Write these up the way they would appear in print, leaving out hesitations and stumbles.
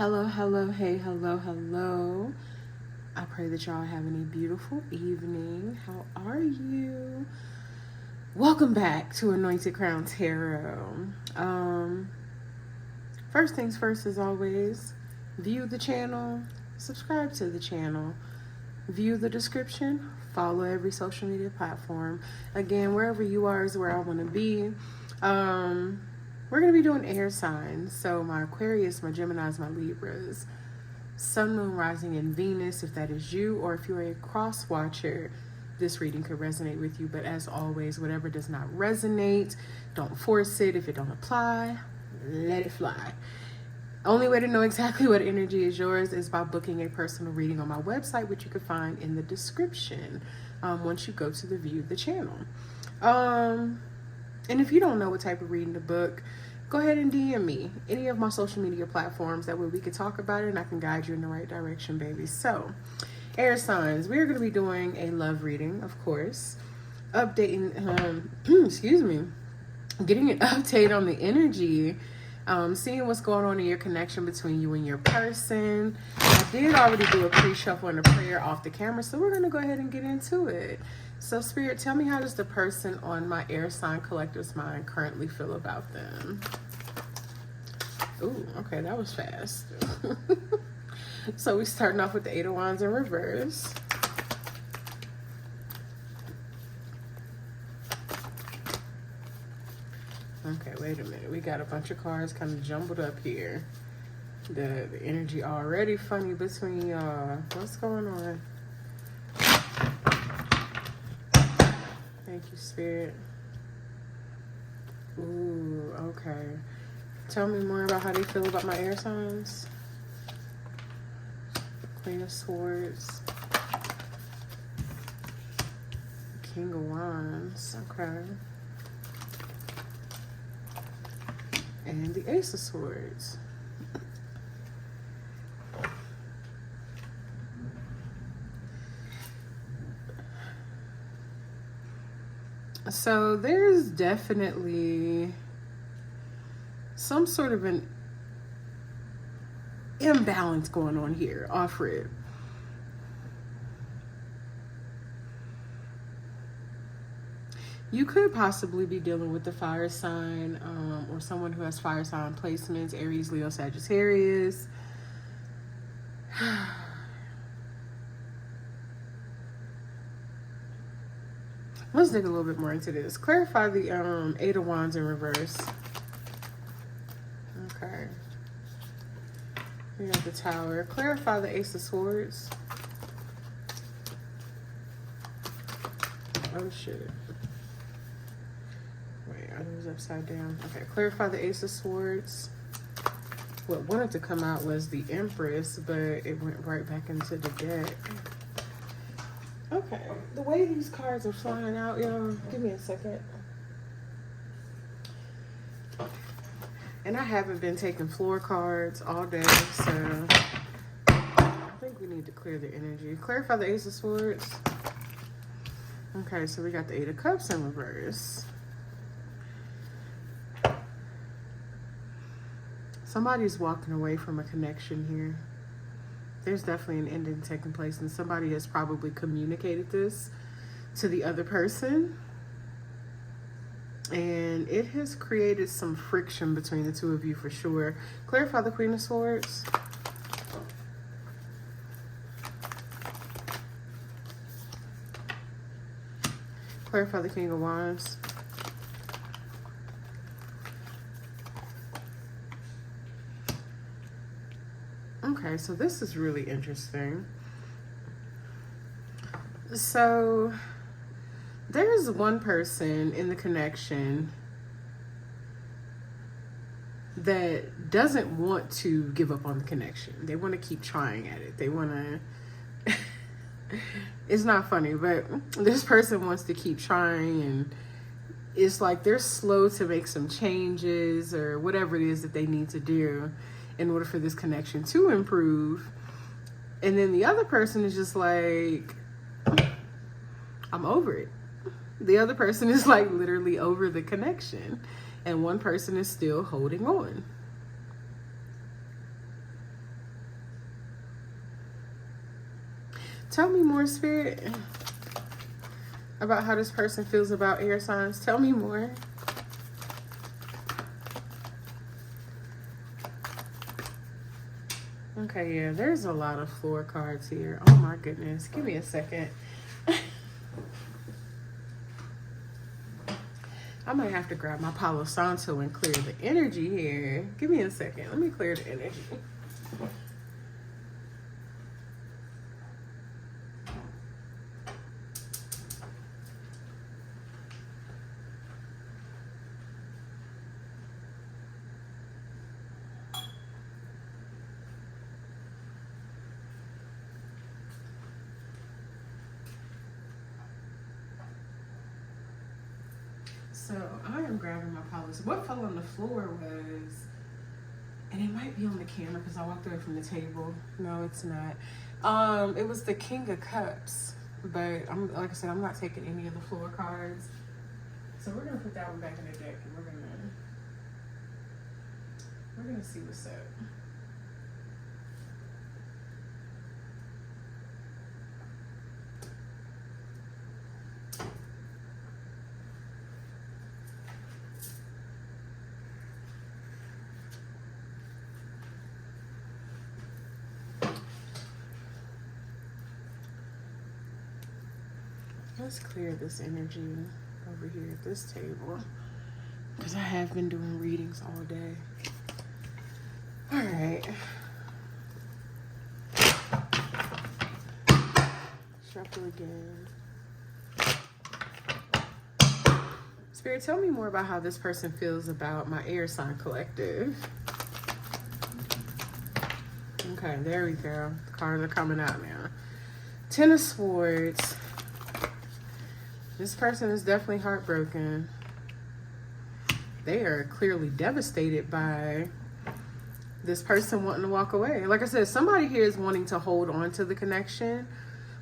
Hello, hello, hey, hello, hello. I pray that y'all are having a beautiful evening. How are you? Welcome back to Anointed Crown Tarot. First things first, as always, view the channel, subscribe to the channel, view the description, follow every social media platform. Again, wherever you are is where I want to be. We're going to be doing air signs. So my Aquarius, my Geminis, my Libras, Sun, Moon, Rising, and Venus, if that is you, or if you're a cross watcher, this reading could resonate with you. But as always, whatever does not resonate, don't force it. If it don't apply, let it fly. Only way to know exactly what energy is yours is by booking a personal reading on my website, which you can find in the description once you go to the view of the channel. And if you don't know what type of reading to book, go ahead and DM me any of my social media platforms. That way we can talk about it and I can guide you in the right direction, baby. So, air signs. We're going to be doing a love reading, of course. Updating, getting an update on the energy. Seeing what's going on in your connection between you and your person. I did already do a pre-shuffle and a prayer off the camera, so we're going to go ahead and get into it. So, Spirit, tell me, how does the person on my air sign collective's mind currently feel about them? Ooh, okay, that was fast. So we're starting off with the Eight of Wands in reverse. Okay, wait a minute. We got a bunch of cards kind of jumbled up here. The energy already funny between y'all. What's going on? Thank you, Spirit. Ooh, okay. Tell me more about how they feel about my air signs. Queen of Swords. King of Wands. Okay. And the Ace of Swords. So there's definitely some sort of an imbalance going on here off rip. You could possibly be dealing with the fire sign or someone who has fire sign placements, Aries, Leo, Sagittarius. Let's dig a little bit more into this. Clarify the Eight of Wands in reverse. Okay. We got the Tower. Clarify the Ace of Swords. Oh, shit. Wait, I was upside down. Okay, clarify the Ace of Swords. What wanted to come out was the Empress, but it went right back into the deck. Okay, the way these cards are flying out, y'all, give me a second. And I haven't been taking floor cards all day, so I think we need to clear the energy. Clarify the Ace of Swords. Okay, so we got the Eight of Cups in reverse. Somebody's walking away from a connection here. There's definitely an ending taking place, and somebody has probably communicated this to the other person. And it has created some friction between the two of you for sure. Clarify the Queen of Swords. Clarify the King of Wands. Okay, so this is really interesting. So there's one person in the connection that doesn't want to give up on the connection. They want to keep trying at it. They want to... It's not funny, but this person wants to keep trying, and it's like they're slow to make some changes or whatever it is that they need to do in order for this connection to improve. And then the other person is just like, I'm over it. The other person is like literally over the connection, and one person is still holding on. Tell me more, Spirit, about how this person feels about air signs. Tell me more. Okay, yeah, there's a lot of floor cards here. Oh my goodness. Give me a second. I might have to grab my Palo Santo and clear the energy here. Give me a second. Let me clear the energy. So I am grabbing my policy. What fell on the floor was, and it might be on the camera because I walked away from the table. No, it's not. It was the King of Cups, but like I said, I'm not taking any of the floor cards. So we're gonna put that one back in the deck, and we're gonna see what's up. Let's clear this energy over here at this table, because I have been doing readings all day. All right. Shuffle again. Spirit, tell me more about how this person feels about my air sign collective. Okay, there we go. The cards are coming out now. Ten of Swords. This person is definitely heartbroken. They are clearly devastated by this person wanting to walk away. Like I said, somebody here is wanting to hold on to the connection,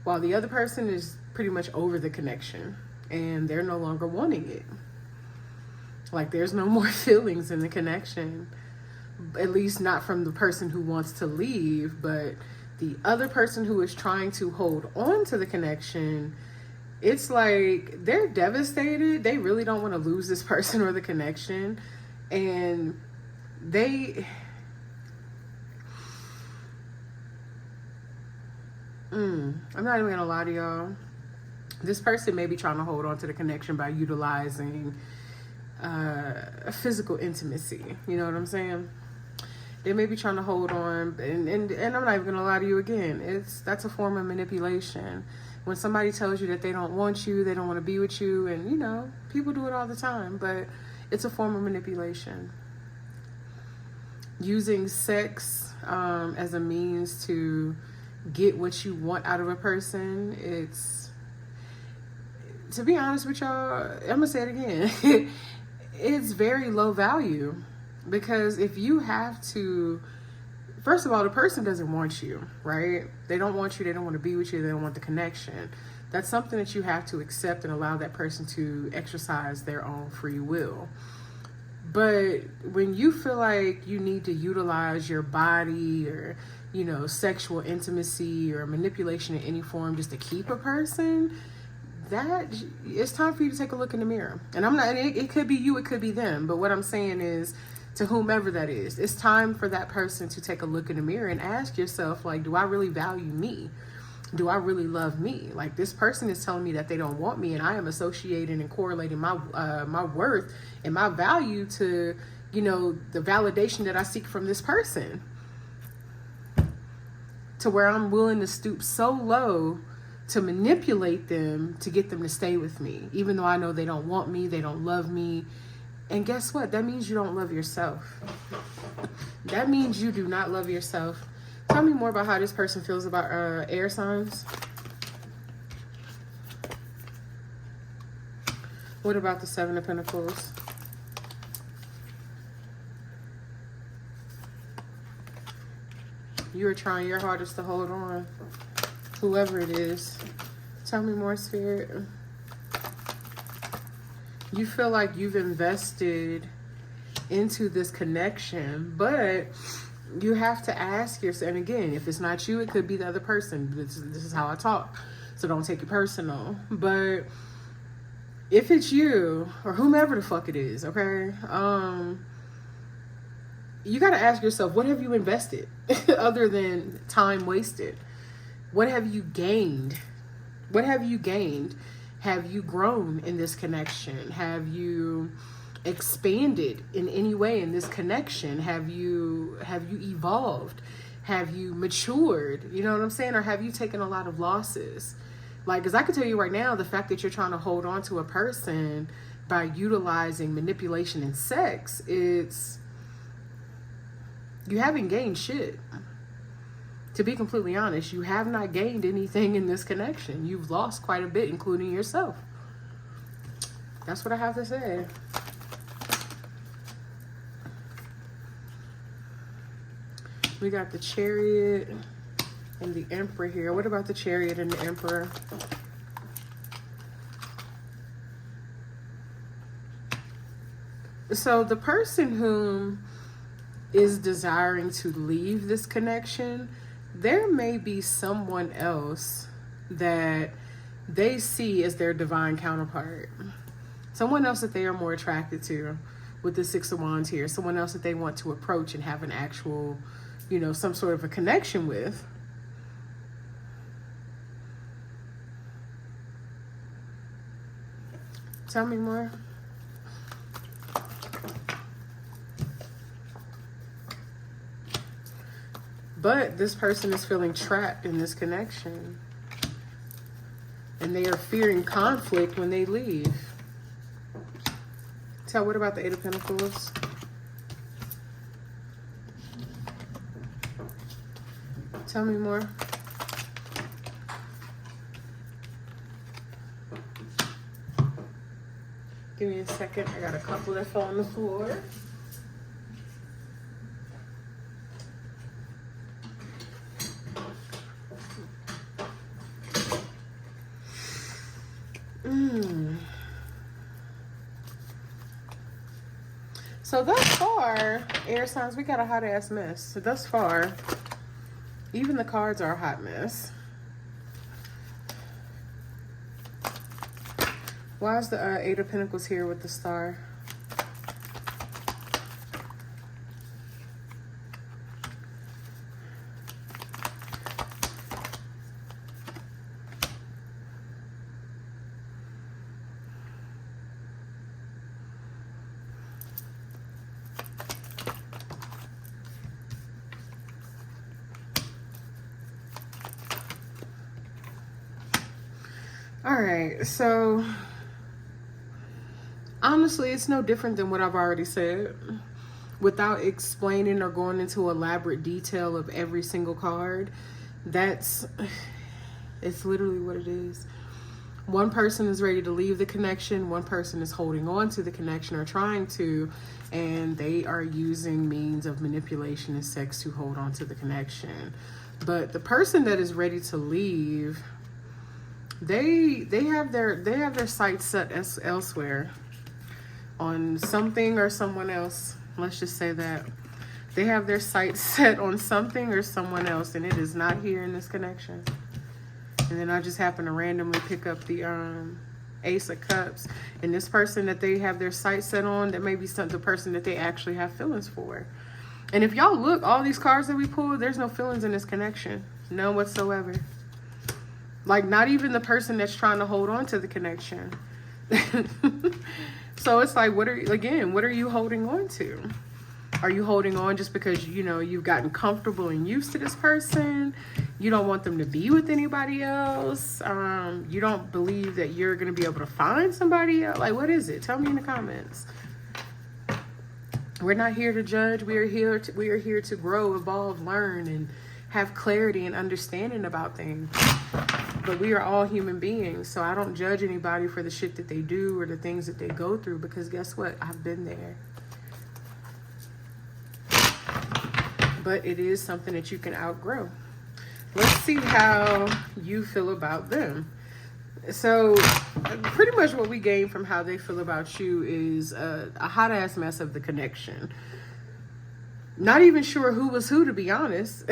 while the other person is pretty much over the connection and they're no longer wanting it. Like there's no more feelings in the connection, at least not from the person who wants to leave, but the other person who is trying to hold on to the connection. It's like they're devastated. They really don't want to lose this person or the connection. And I'm not even going to lie to y'all. This person may be trying to hold on to the connection by utilizing a physical intimacy. You know what I'm saying? They may be trying to hold on. And I'm not even going to lie to you again. That's a form of manipulation. When somebody tells you that they don't want you, they don't want to be with you, and, you know, people do it all the time, but it's a form of manipulation. Using sex as a means to get what you want out of a person, to be honest with y'all, I'm going to say it again, it's very low value, because if you have to, first of all, the person doesn't want you, right? They don't want you. They don't want to be with you. They don't want the connection. That's something that you have to accept and allow that person to exercise their own free will. But when you feel like you need to utilize your body or, you know, sexual intimacy or manipulation in any form just to keep a person, it's time for you to take a look in the mirror. And it could be you, it could be them. But what I'm saying is, to whomever that is, it's time for that person to take a look in the mirror and ask yourself, like, do I really value me? Do I really love me? Like, this person is telling me that they don't want me, and I am associating and correlating my worth and my value to, you know, the validation that I seek from this person, to where I'm willing to stoop so low to manipulate them to get them to stay with me, even though I know they don't want me, they don't love me. And guess what? That means you don't love yourself. That means you do not love yourself. Tell me more about how this person feels about air signs. What about the Seven of Pentacles? You are trying your hardest to hold on. Whoever it is. Tell me more, Spirit. You feel like you've invested into this connection, but you have to ask yourself, and again, if it's not you, it could be the other person. This is how I talk, so don't take it personal. But if it's you or whomever the fuck it is, okay, you got to ask yourself, what have you invested other than time wasted? What have you gained? What have you gained? Have you grown in this connection? Have you expanded in any way in this connection? Have you evolved? Have you matured? You know what I'm saying? Or have you taken a lot of losses? Like, because I can tell you right now, the fact that you're trying to hold on to a person by utilizing manipulation and sex, you haven't gained shit. To be completely honest, you have not gained anything in this connection. You've lost quite a bit, including yourself. That's what I have to say. We got the Chariot and the Emperor here. What about the Chariot and the Emperor? So the person whom is desiring to leave this connection, there may be someone else that they see as their divine counterpart. Someone else that they are more attracted to with the Six of Wands here. Someone else that they want to approach and have an actual, you know, some sort of a connection with. Tell me more. But this person is feeling trapped in this connection. And they are fearing conflict when they leave. What about the Eight of Pentacles? Tell me more. Give me a second. I got a couple that fell on the floor. So thus far, air signs, we got a hot ass mess. So thus far, even the cards are a hot mess. Why is the Eight of Pentacles here with the Star? All right, so honestly, it's no different than what I've already said. Without explaining or going into elaborate detail of every single card, it's literally what it is. One person is ready to leave the connection. One person is holding on to the connection or trying to, and they are using means of manipulation and sex to hold on to the connection. But the person that is ready to leave, they have their sights set elsewhere on something or someone else. Let's just say that they have their sights set on something or someone else, and it is not here in this connection. And then I just happen to randomly pick up the Ace of Cups, and this person that they have their sights set on, that may be the person that they actually have feelings for. And if y'all look, all these cards that we pulled, there's no feelings in this connection, none whatsoever. Like, not even the person that's trying to hold on to the connection. So it's like, what are you holding on to? Are you holding on just because, you know, you've gotten comfortable and used to this person? You don't want them to be with anybody else? You don't believe that you're going to be able to find somebody else? Like, what is it? Tell me in the comments. We're not here to judge. We are here to grow, evolve, learn, and have clarity and understanding about things. But we are all human beings, so I don't judge anybody for the shit that they do or the things that they go through, because guess what? I've been there. But it is something that you can outgrow. Let's see how you feel about them. So pretty much what we gain from how they feel about you is a hot ass mess of the connection. Not even sure who was who, to be honest.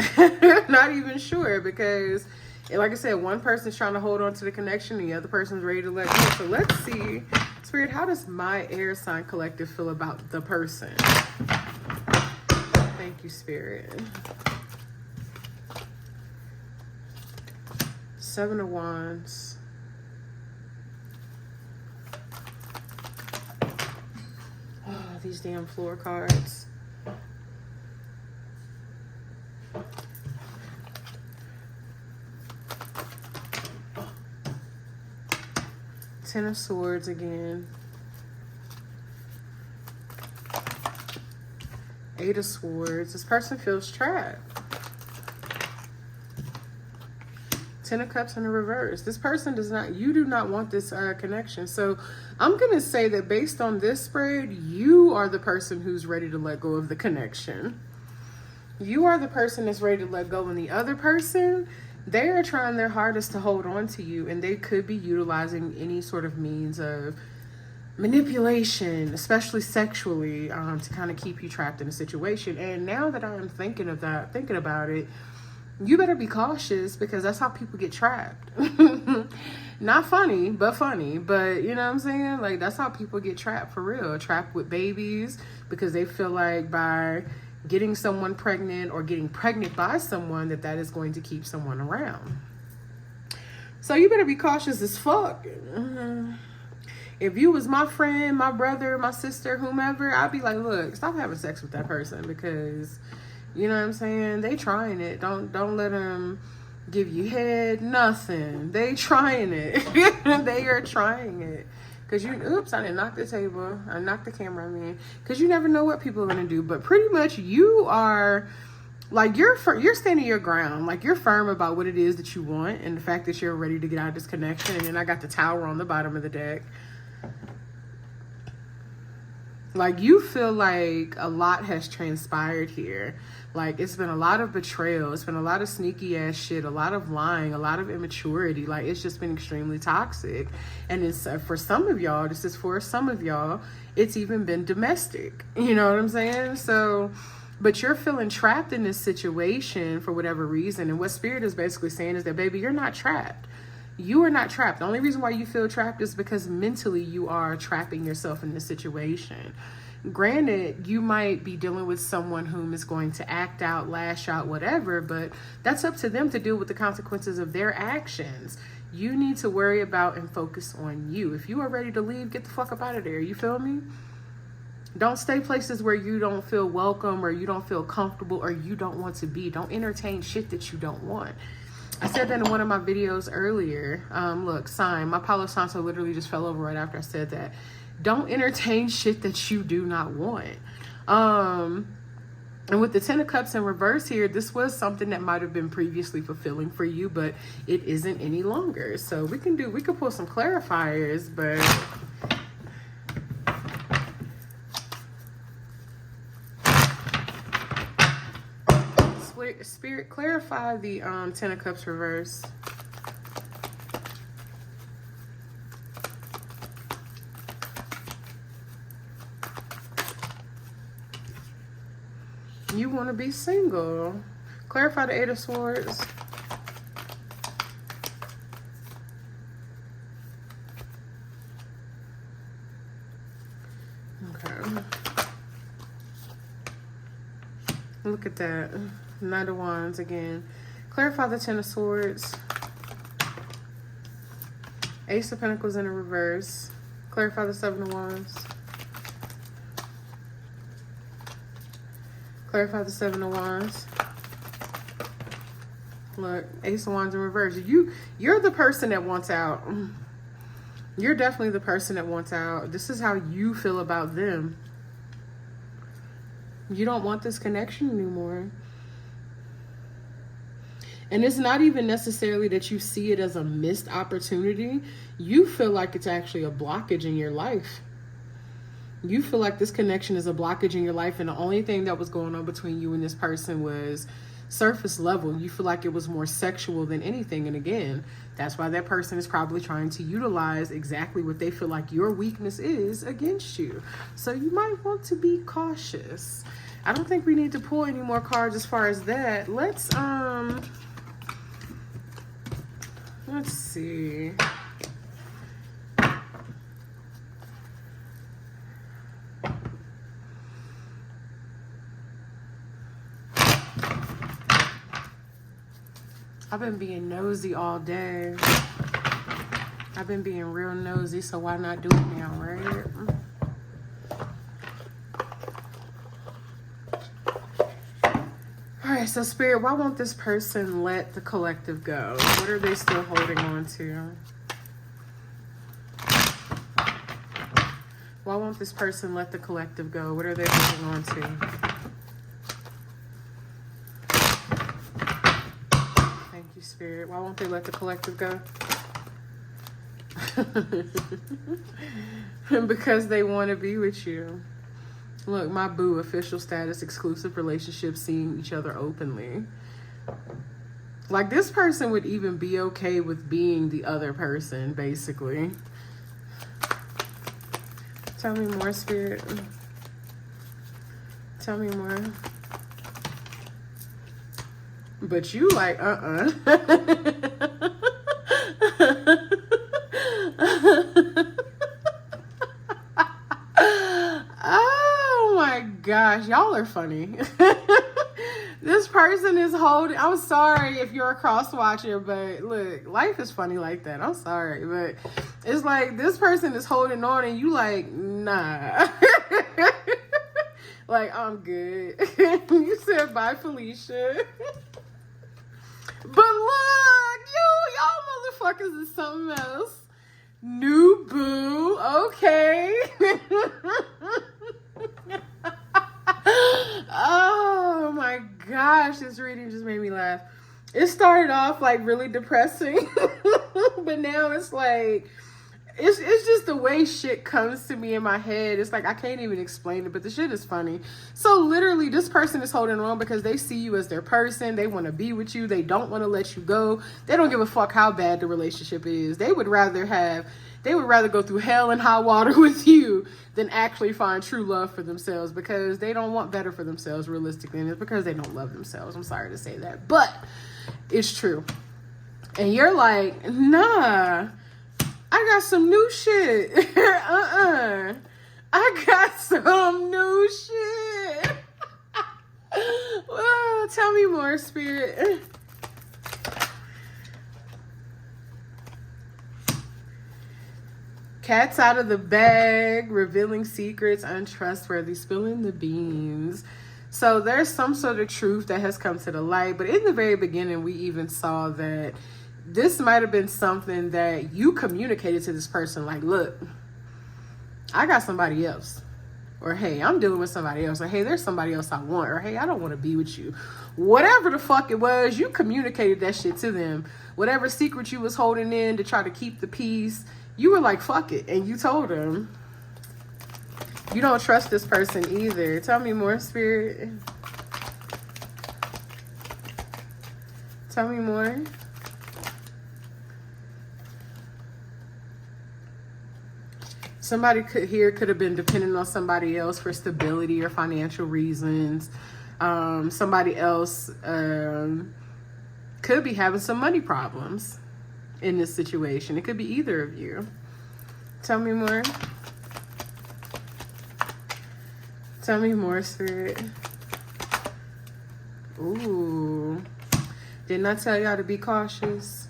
Not even sure, because like I said, one person's trying to hold on to the connection, and the other person's ready to let go. So let's see, Spirit, how does my air sign collective feel about the person? Thank you, Spirit. 7 of Wands. Oh, these damn floor cards. 10 of Swords again. 8 of Swords. This person feels trapped. 10 of Cups in the reverse. This person does not, you do not want this connection. So I'm going to say that based on this spread, you are the person who's ready to let go of the connection. You are the person that's ready to let go, and the other person, they are trying their hardest to hold on to you, and they could be utilizing any sort of means of manipulation, especially sexually, to kind of keep you trapped in a situation. And now that I'm thinking about it, you better be cautious, because that's how people get trapped. Not funny, but funny. But you know what I'm saying? Like, that's how people get trapped for real. Trapped with babies, because they feel like by getting someone pregnant or getting pregnant by someone, that is going to keep someone around. So you better be cautious as fuck. If you was my friend, my brother, my sister, whomever, I'd be like, look, stop having sex with that person, because you know what I'm saying? They trying it. Don't let them give you head, nothing. They trying it. They are trying it. Because oops, I didn't knock the table. I knocked the camera, I mean. Because you never know what people are going to do. But pretty much you are, like, you're standing your ground. Like, you're firm about what it is that you want, and the fact that you're ready to get out of this connection. And then I got the Tower on the bottom of the deck. Like, you feel like a lot has transpired here. Like, it's been a lot of betrayal. It's been a lot of sneaky ass shit, a lot of lying, a lot of immaturity. Like, it's just been extremely toxic. And it's for some of y'all, this is for some of y'all, it's even been domestic. You know what I'm saying? So, but you're feeling trapped in this situation for whatever reason. And what Spirit is basically saying is that, baby, you're not trapped. You are not trapped. The only reason why you feel trapped is because mentally you are trapping yourself in this situation. Granted, you might be dealing with someone whom is going to act out, lash out, whatever, but that's up to them to deal with the consequences of their actions. You need to worry about and focus on you. If you are ready to leave, get the fuck up out of there. You feel me? Don't stay places where you don't feel welcome, or you don't feel comfortable, or you don't want to be. Don't entertain shit that you don't want. I said that in one of my videos earlier. Look, sign. My Palo Santo literally just fell over right after I said that. Don't entertain shit that you do not want. And with the 10 of Cups in reverse here, this was something that might have been previously fulfilling for you, but it isn't any longer. So we can pull some clarifiers, but Spirit, clarify the 10 of Cups reverse. You want to be single. Clarify the 8 of Swords. Okay. Look at that. Knight of Wands again. Clarify the 10 of Swords. Ace of Pentacles in a reverse. Clarify the 7 of Wands. Clarify the 7 of Wands. Look, Ace of Wands in reverse. You're the person that wants out. You're definitely the person that wants out. This is how you feel about them. You don't want this connection anymore. And it's not even necessarily that you see it as a missed opportunity. You feel like it's actually a blockage in your life. You feel like this connection is a blockage in your life, and the only thing that was going on between you and this person was surface level. You feel like it was more sexual than anything. And again, that's why that person is probably trying to utilize exactly what they feel like your weakness is against you. So you might want to be cautious. I don't think we need to pull any more cards as far as that. Let's see. I've been being nosy all day. I've been being real nosy, so why not do it now, right? All right, so Spirit, why won't this person let the collective go? What are they still holding on to? Why won't this person let the collective go? What are they holding on to? Thank you, Spirit. Why won't they let the collective go? Because they want to be with you. Look, my boo, official status, exclusive relationship, seeing each other openly. Like, this person would even be okay with being the other person, basically. Tell me more, Spirit. Tell me more. But you like, Oh my gosh, y'all are funny. This person is holding, I'm sorry if you're a cross watcher, but look, life is funny like that. I'm sorry, but it's like this person is holding on and you like, nah. Like, I'm good. You said bye, Felicia. But look, y'all motherfuckers is something else. New boo, okay. Oh my gosh, this reading just made me laugh. It started off like really depressing, but now it's like, it's just the way shit comes to me in my head. It's like I can't even explain it, but the shit is funny. So literally, this person is holding on because they see you as their person. They want to be with you. They don't want to let you go. They don't give a fuck how bad the relationship is. They would rather go through hell and high water with you than actually find true love for themselves, because they don't want better for themselves realistically, and it's because they don't love themselves. I'm sorry to say that, but it's true. And you're like, nah, I got some new shit. I got some new shit. Well, tell me more, Spirit. Cat's out of the bag, revealing secrets, untrustworthy, spilling the beans. So there's some sort of truth that has come to the light. But in the very beginning, we even saw that this might have been something that you communicated to this person. Like, look, I got somebody else. Or, hey, I'm dealing with somebody else. Or, hey, there's somebody else I want. Or, hey, I don't want to be with you. Whatever the fuck it was, you communicated that shit to them. Whatever secret you was holding in to try to keep the peace, you were like, fuck it. And you told them. You don't trust this person either. Tell me more, Spirit. Tell me more. Somebody could have been dependent on somebody else for stability or financial reasons. Somebody else could be having some money problems in this situation. It could be either of you. Tell me more. Tell me more, Spirit. Ooh. Didn't I tell y'all to be cautious?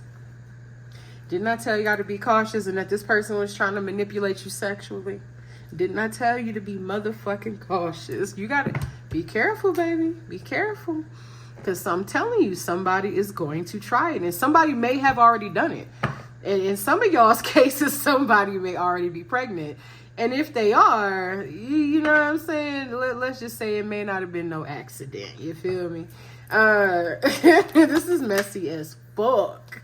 Didn't I tell y'all to be cautious and that this person was trying to manipulate you sexually? Didn't I tell you to be motherfucking cautious? You gotta be careful, baby. Be careful. Because I'm telling you, somebody is going to try it. And somebody may have already done it. And in some of y'all's cases, somebody may already be pregnant. And if they are, you know what I'm saying? Let's just say it may not have been no accident. You feel me? This is messy as fuck.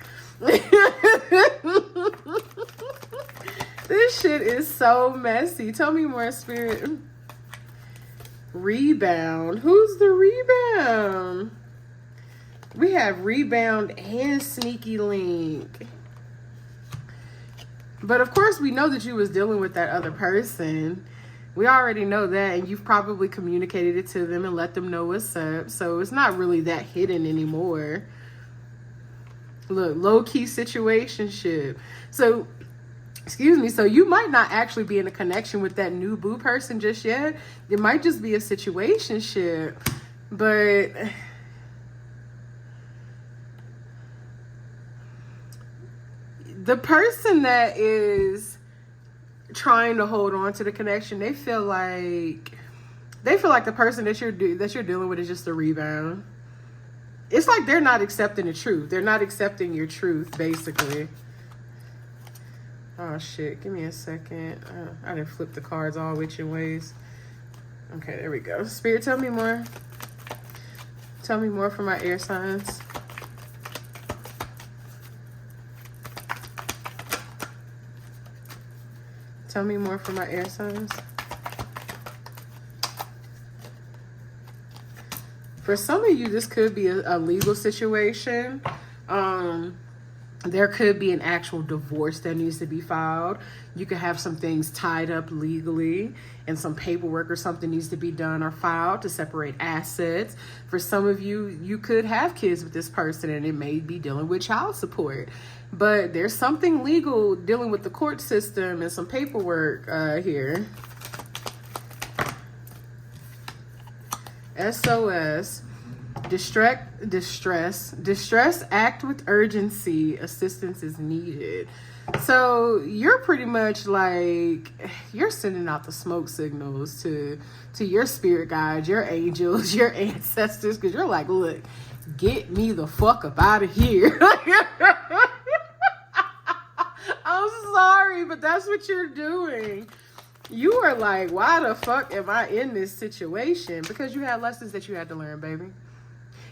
This shit is so messy. Tell me more, Spirit. Rebound. Who's the rebound? We have rebound and sneaky link. But of course, we know that you was dealing with that other person. We already know that, and you've probably communicated it to them and let them know what's up. So it's not really that hidden anymore. Look, low-key situationship. So, excuse me, so you might not actually be in a connection with that new boo person just yet. It might just be a situationship. But the person that is trying to hold on to the connection, they feel like the person that you're dealing with is just a rebound. It's like they're not accepting the truth. They're not accepting your truth, basically. Oh shit, give me a second. I didn't flip the cards all which ways. Okay, there we go. Spirit, tell me more. Tell me more for my air signs. Tell me more for my air signs. For some of you, this could be a legal situation. There could be an actual divorce that needs to be filed. You could have some things tied up legally, and some paperwork or something needs to be done or filed to separate assets. For some of you, you could have kids with this person, and it may be dealing with child support. But there's something legal dealing with the court system and some paperwork here. SOS. Distress, act with urgency, assistance is needed. So you're pretty much like, you're sending out the smoke signals to your spirit guides, your angels, your ancestors, because you're like, look, get me the fuck up out of here. I'm sorry, but that's what you're doing. You are like, why the fuck am I in this situation? Because you had lessons that you had to learn, baby.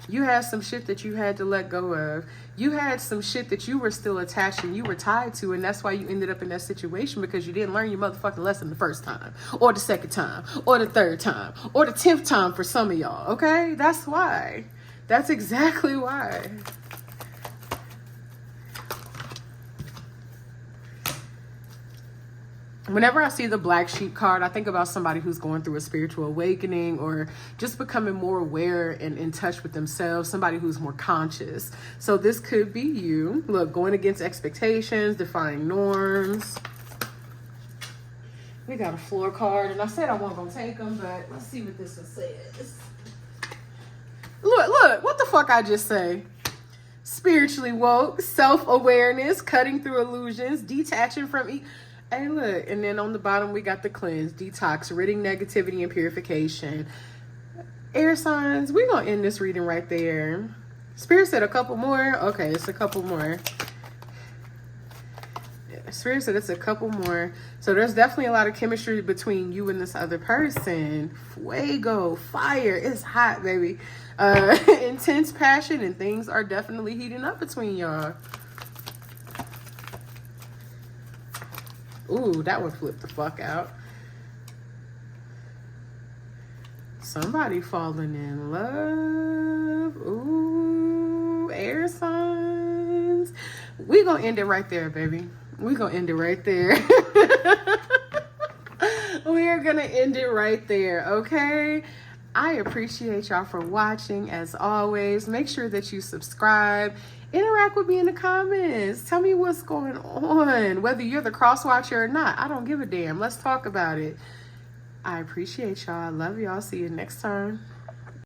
You had some shit that you had to let go of. You had some shit that you were still attached and you were tied to, and that's why you ended up in that situation, because you didn't learn your motherfucking lesson the first time, or the second time, or the third time, or the 10th time for some of y'all, okay? That's why. That's exactly why. Whenever I see the black sheep card, I think about somebody who's going through a spiritual awakening or just becoming more aware and in touch with themselves, somebody who's more conscious. So this could be you. Look, going against expectations, defying norms. We got a floor card, and I said I wasn't going to take them, but let's see what this one says. Look, what the fuck I just say? Spiritually woke, self-awareness, cutting through illusions, detaching from... Hey, look, and then on the bottom, we got the cleanse, detox, ridding negativity and purification. Air signs, we're going to end this reading right there. Spirit said a couple more. Okay, it's a couple more. Yeah, Spirit said it's a couple more. So there's definitely a lot of chemistry between you and this other person. Fuego, fire, it's hot, baby. Intense passion, and things are definitely heating up between y'all. Ooh, that one flipped the fuck out. Somebody falling in love. Ooh, air signs. We gonna end it right there, baby. We gonna end it right there. We are gonna end it right there, okay? I appreciate y'all for watching. As always, make sure that you subscribe. Interact with me in the comments. Tell me what's going on. Whether you're the cross watcher or not, I don't give a damn. Let's talk about it. I appreciate y'all. I love y'all. See you next time.